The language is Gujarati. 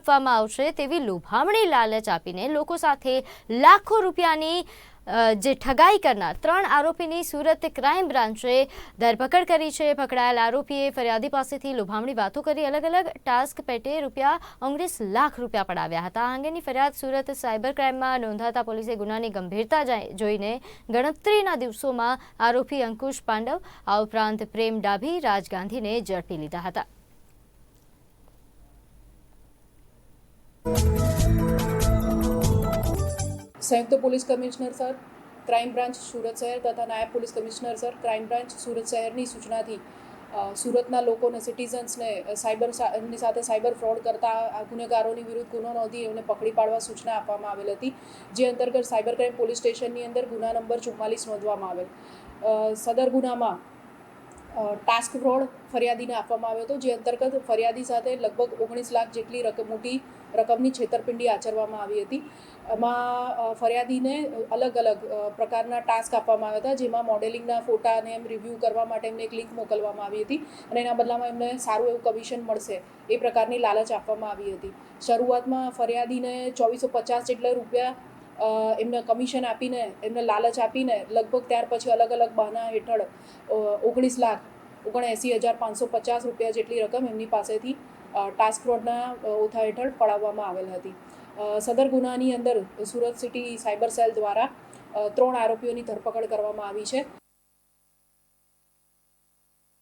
આપવામાં આવશે તેવી લોભામણી લાલચ આપીને લોકો સાથે લાખો રૂપિયાની જે ઠગાઈ કરનાર 3 આરોપીની સુરત ક્રાઇમ બ્રાન્ચે ધરપકડ કરી છે। પકડાયેલ આરોપીએ ફરિયાદી પાસેથી લોભામણી વાતો કરી અલગ અલગ ટાસ્ક પેટે ₹19 લાખ પડાવ્યા હતા। આ અંગેની ફરિયાદ સુરત સાયબર ક્રાઇમમાં નોંધાતા પોલીસે ગુનાની ગંભીરતા જોઈને ગણતરીના દિવસોમાં આરોપી અંકુશ પાંડવ આ ઉપરાંત પ્રેમ ડાભી, રાજ ગાંધીને ઝડપી લીધા હતા। संयुक्त police commissioner sir crime branch Surat शहर तथा नायब police commissioner sir crime branch Surat शहરની સૂચનાથી સુરતના લોકોને સિટીઝન્સને સાયબર ફ્રોડ કરતા ગુનેગારોની વિરુદ્ધ ગુનો નોંધી એમને પકડી પાડવા સૂચના આપવામાં આવેલ હતી, જે અંતર્ગત સાયબર ક્રાઇમ પોલીસ સ્ટેશનની અંદર ગુના નંબર 44 નોંધવામાં આવેલ। સદર ગુનામાં ટાસ્ક ફ્રોડ ફરિયાદીને આપવામાં આવ્યો હતો, જે અંતર્ગત ફરિયાદી સાથે લગભગ 19 લાખ જેટલી મોટી રકમની છેતરપિંડી આચરવામાં આવી હતી। એમાં ફરિયાદીને અલગ અલગ પ્રકારના ટાસ્ક આપવામાં આવ્યા હતા, જેમાં મોડેલિંગના ફોટાને એમ રિવ્યૂ કરવા માટે એમને એક લિંક મોકલવામાં આવી હતી અને એના બદલામાં એમને સારું એવું કમિશન મળશે એ પ્રકારની લાલચ આપવામાં આવી હતી। શરૂઆતમાં ફરિયાદીને 2450 જેટલા રૂપિયા એમને કમિશન આપીને એમને લાલચ આપીને લગભગ ત્યાર પછી અલગ અલગ બહાના હેઠળ 19,79,550 રૂપિયા જેટલી રકમ એમની પાસેથી ટાસ્ક ફ્રોડના ઓથા હેઠળ પડાવવામાં આવેલ હતી। સદર ગુનાની અંદર સુરત સિટી સાયબર સેલ દ્વારા 3 આરોપીઓની ધરપકડ કરવામાં આવી છે।